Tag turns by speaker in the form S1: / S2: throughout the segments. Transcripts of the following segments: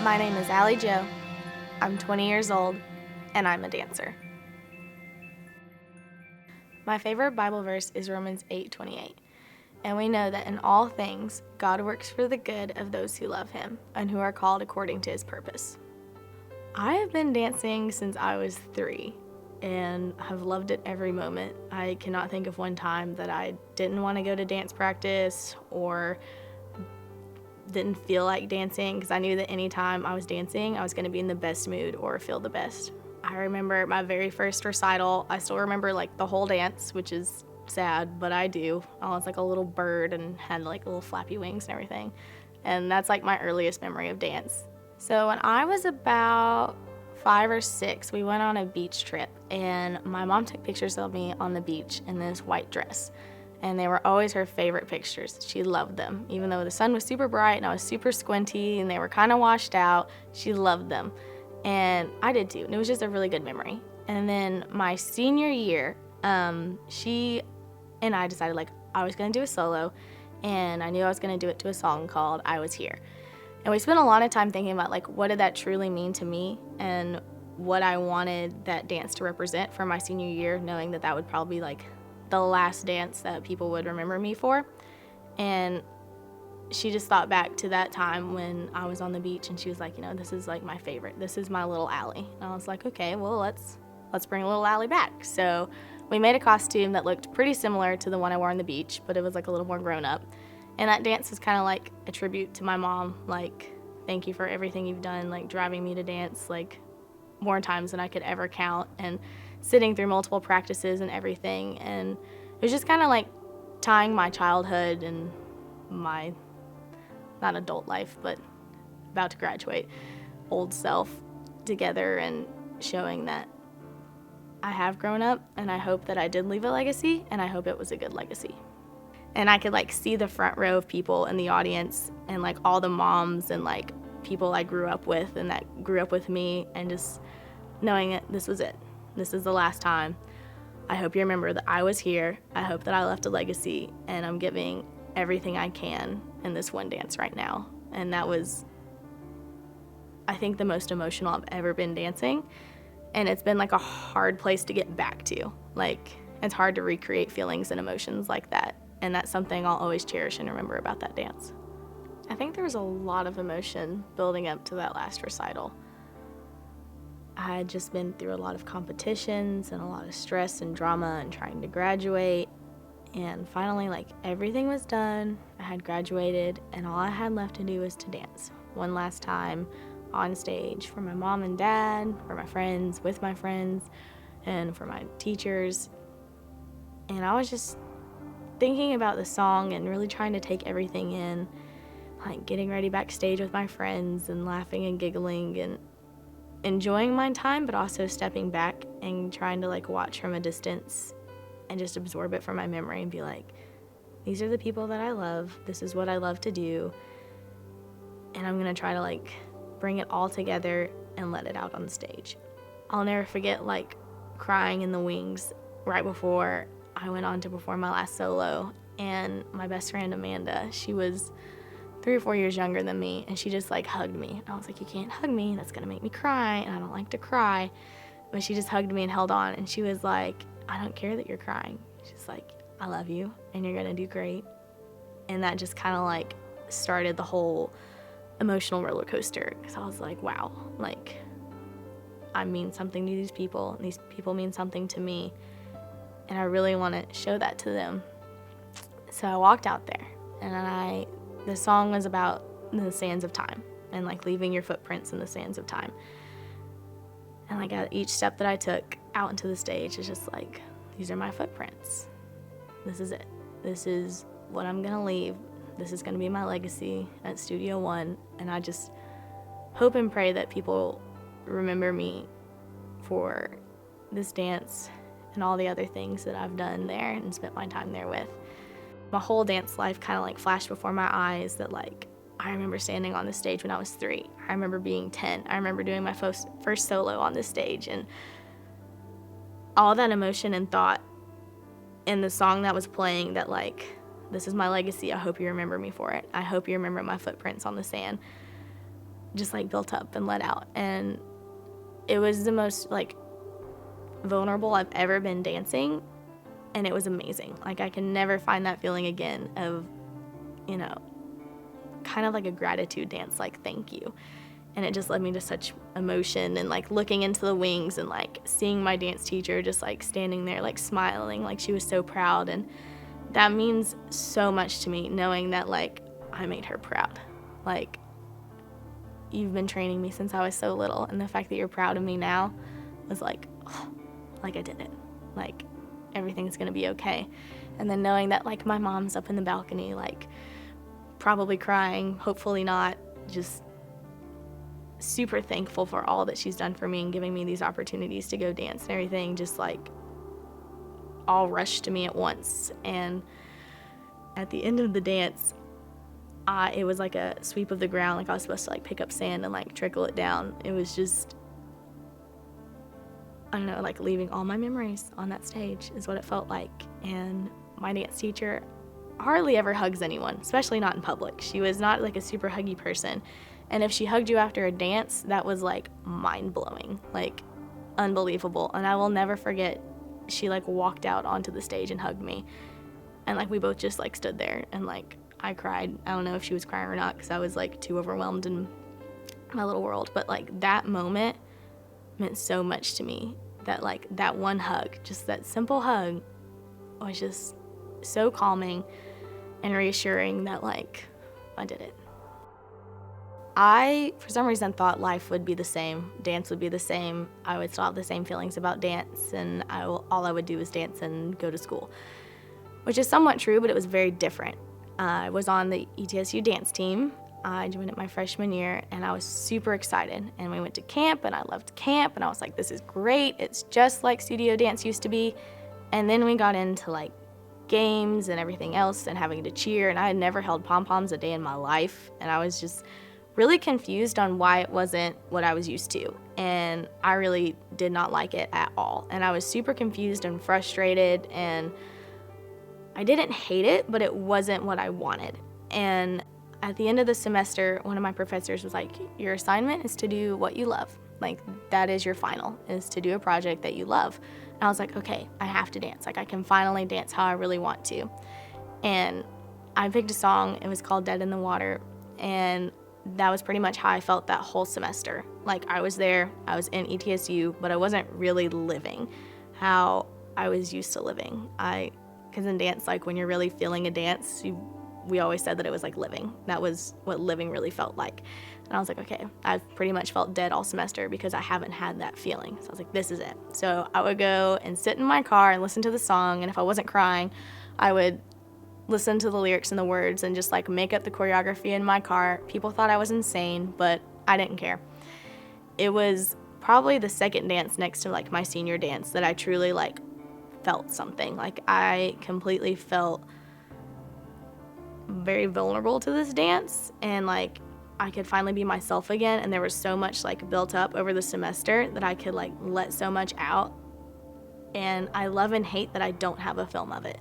S1: My name is Allie Jo. I'm 20 years old, and I'm a dancer. My favorite Bible verse is Romans 8:28, and we know that in all things, God works for the good of those who love Him and who are called according to His purpose. I have been dancing since I was 3 and have loved it every moment. I cannot think of one time that I didn't want to go to dance practice or didn't feel like dancing, because I knew that anytime I was dancing, I was going to be in the best mood or feel the best. I remember my very first recital. I still remember like the whole dance, which is sad, but I do. I was like a little bird and had like little flappy wings and everything. And that's like my earliest memory of dance. So when I was about 5 or 6, we went on a beach trip, and my mom took pictures of me on the beach in this white dress. And they were always her favorite pictures. She loved them. Even though the sun was super bright and I was super squinty and they were kind of washed out, she loved them. And I did too. And it was just a really good memory. And then my senior year, she and I decided like I was going to do a solo, and I knew I was going to do it to a song called I Was Here. And we spent a lot of time thinking about like what did that truly mean to me and what I wanted that dance to represent for my senior year, knowing that that would probably be like the last dance that people would remember me for. And she just thought back to that time when I was on the beach, and she was like, this is like my favorite. This is my little Allie. And I was like, okay, well, let's bring little Allie back. So we made a costume that looked pretty similar to the one I wore on the beach, but it was like a little more grown up. And that dance was kind of like a tribute to my mom, like, thank you for everything you've done, like driving me to dance like more times than I could ever count, and sitting through multiple practices and everything. And it was just kind of like tying my childhood and my, not adult life, but about to graduate, old self together, and showing that I have grown up, and I hope that I did leave a legacy, and I hope it was a good legacy. And I could like see the front row of people in the audience, and like all the moms and like people I grew up with and that grew up with me, and just knowing that this was it. This is the last time. I hope you remember that I was here. I hope that I left a legacy, and I'm giving everything I can in this one dance right now. And that was, I think, the most emotional I've ever been dancing. And it's been like a hard place to get back to. Like, it's hard to recreate feelings and emotions like that. And that's something I'll always cherish and remember about that dance. I think there was a lot of emotion building up to that last recital. I had just been through a lot of competitions and a lot of stress and drama and trying to graduate. And finally, like, everything was done. I had graduated, and all I had left to do was to dance one last time on stage for my mom and dad, for my friends, with my friends, and for my teachers. And I was just thinking about the song and really trying to take everything in, like getting ready backstage with my friends and laughing and giggling and enjoying my time, but also stepping back and trying to like watch from a distance and just absorb it from my memory and be like, these are the people that I love. This is what I love to do. And I'm gonna try to like bring it all together and let it out on the stage. I'll never forget like crying in the wings right before I went on to perform my last solo. And my best friend Amanda, she was 3 or 4 years younger than me, and she just like hugged me. And I was like, you can't hug me, that's gonna make me cry, and I don't like to cry. But she just hugged me and held on, and she was like, I don't care that you're crying. She's like, I love you, and you're gonna do great. And that just kind of like started the whole emotional roller coaster, because I was like, wow, like I mean something to these people, and these people mean something to me, and I really want to show that to them. So I walked out there, and the song was about the sands of time and like leaving your footprints in the sands of time. And like at each step that I took out into the stage is just like, these are my footprints. This is it. This is what I'm gonna leave. This is gonna be my legacy at Studio One. And I just hope and pray that people remember me for this dance and all the other things that I've done there and spent my time there with. My whole dance life kind of like flashed before my eyes, that like I remember standing on the stage when I was 3. I remember being 10. I remember doing my first solo on this stage, and all that emotion and thought in the song that was playing, that like, this is my legacy. I hope you remember me for it. I hope you remember my footprints on the sand. just like built up and let out. And it was the most like vulnerable I've ever been dancing, and it was amazing. Like I can never find that feeling again of, you know, kind of like a gratitude dance, like thank you. And it just led me to such emotion, and like looking into the wings and like seeing my dance teacher just like standing there like smiling, like she was so proud. And that means so much to me, knowing that like I made her proud. Like, you've been training me since I was so little, and the fact that you're proud of me now was like, oh, like I did it. Like everything's gonna be okay. And then knowing that like my mom's up in the balcony, like probably crying, hopefully not, just super thankful for all that she's done for me and giving me these opportunities to go dance and everything, just like all rushed to me at once. And at the end of the dance, it was like a sweep of the ground, like I was supposed to like pick up sand and like trickle it down. It was just, I don't know, like leaving all my memories on that stage is what it felt like. And my dance teacher hardly ever hugs anyone, especially not in public. She was not like a super huggy person. And if she hugged you after a dance, that was like mind-blowing, like unbelievable. And I will never forget, she like walked out onto the stage and hugged me. And like we both just like stood there, and like I cried. I don't know if she was crying or not, because I was like too overwhelmed in my little world. But like that moment meant so much to me, that like that one hug, just that simple hug, was just so calming and reassuring that like I did it. I, for some reason, thought life would be the same, dance would be the same, I would still have the same feelings about dance, and all I would do was dance and go to school, which is somewhat true, but it was very different. I was on the ETSU dance team. I joined it my freshman year, and I was super excited. And we went to camp, and I loved camp, and I was like, this is great. It's just like studio dance used to be. And then we got into like games and everything else and having to cheer, and I had never held pom-poms a day in my life, and I was just really confused on why it wasn't what I was used to. And I really did not like it at all. And I was super confused and frustrated, and I didn't hate it, but it wasn't what I wanted. And at the end of the semester, one of my professors was like, your assignment is to do what you love. Like, that is your final, is to do a project that you love. And I was like, okay, I have to dance. Like, I can finally dance how I really want to. And I picked a song. It was called Dead in the Water. And that was pretty much how I felt that whole semester. Like, I was there, I was in ETSU, but I wasn't really living how I was used to living. Because in dance, like when you're really feeling a dance, we always said that it was like living. That was what living really felt like. And I was like, okay, I've pretty much felt dead all semester because I haven't had that feeling. So I was like, this is it. So I would go and sit in my car and listen to the song, and if I wasn't crying, I would listen to the lyrics and the words and just like make up the choreography in my car. People thought I was insane, but I didn't care. It was probably the second dance next to like my senior dance that I truly like felt something. Like, I completely felt very vulnerable to this dance, and like I could finally be myself again. And there was so much like built up over the semester that I could like let so much out. And I love and hate that I don't have a film of it.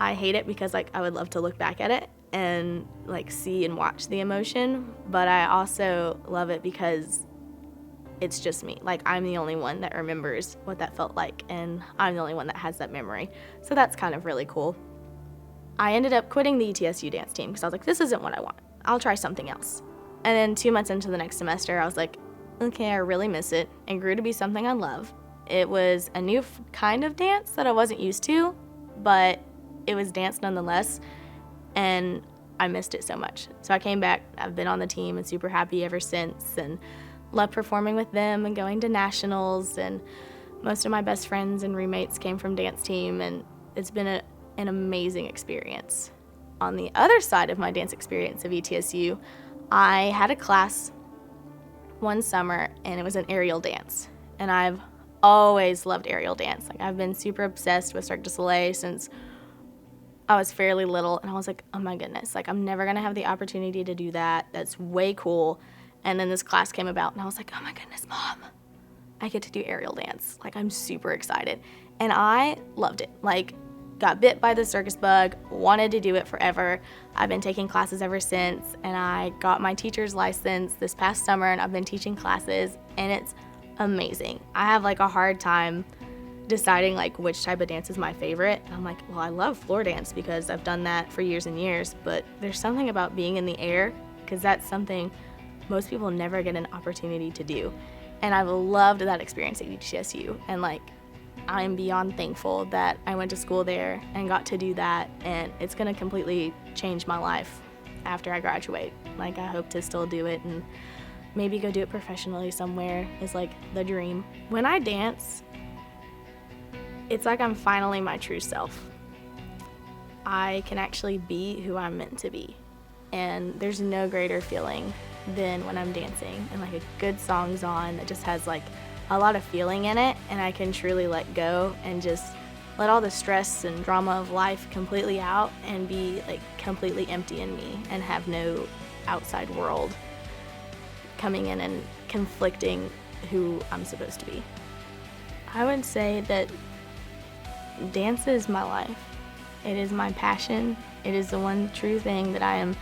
S1: I hate it because like I would love to look back at it and like see and watch the emotion, but I also love it because it's just me. Like, I'm the only one that remembers what that felt like, and I'm the only one that has that memory. So that's kind of really cool. I ended up quitting the ETSU dance team because I was like, this isn't what I want. I'll try something else. And then 2 months into the next semester, I was like, okay, I really miss it, and grew to be something I love. It was a new kind of dance that I wasn't used to, but it was dance nonetheless, and I missed it so much. So I came back. I've been on the team and super happy ever since, and love performing with them and going to nationals, and most of my best friends and roommates came from dance team, and it's been an amazing experience. On the other side of my dance experience of ETSU, I had a class one summer, and it was an aerial dance, and I've always loved aerial dance. Like, I've been super obsessed with Cirque du Soleil since I was fairly little, and I was like, oh my goodness, like I'm never gonna have the opportunity to do that. That's way cool. And then this class came about, and I was like, oh my goodness, Mom, I get to do aerial dance. Like, I'm super excited. And I loved it. Like, got bit by the circus bug, wanted to do it forever. I've been taking classes ever since, and I got my teacher's license this past summer, and I've been teaching classes, and it's amazing. I have like a hard time deciding like which type of dance is my favorite. And I'm like, well, I love floor dance because I've done that for years and years, but there's something about being in the air, because that's something most people never get an opportunity to do. And I've loved that experience at UTSU, and like I'm beyond thankful that I went to school there and got to do that, and it's gonna completely change my life after I graduate. Like, I hope to still do it and maybe go do it professionally somewhere is like the dream. When I dance, it's like I'm finally my true self. I can actually be who I'm meant to be, and there's no greater feeling than when I'm dancing and like a good song's on that just has like a lot of feeling in it, and I can truly let go and just let all the stress and drama of life completely out and be like completely empty in me and have no outside world coming in and conflicting who I'm supposed to be. I would say that dance is my life. It is my passion. It is the one true thing that I am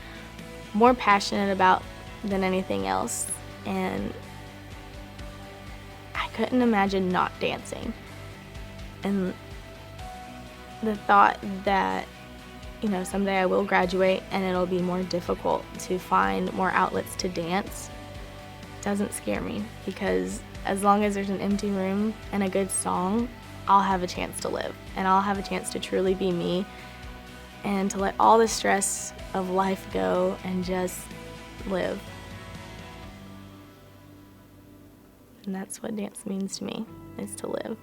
S1: more passionate about than anything else, and I couldn't imagine not dancing. And the thought that, someday I will graduate and it'll be more difficult to find more outlets to dance doesn't scare me, because as long as there's an empty room and a good song, I'll have a chance to live, and I'll have a chance to truly be me and to let all the stress of life go and just live. And that's what dance means to me, is to live.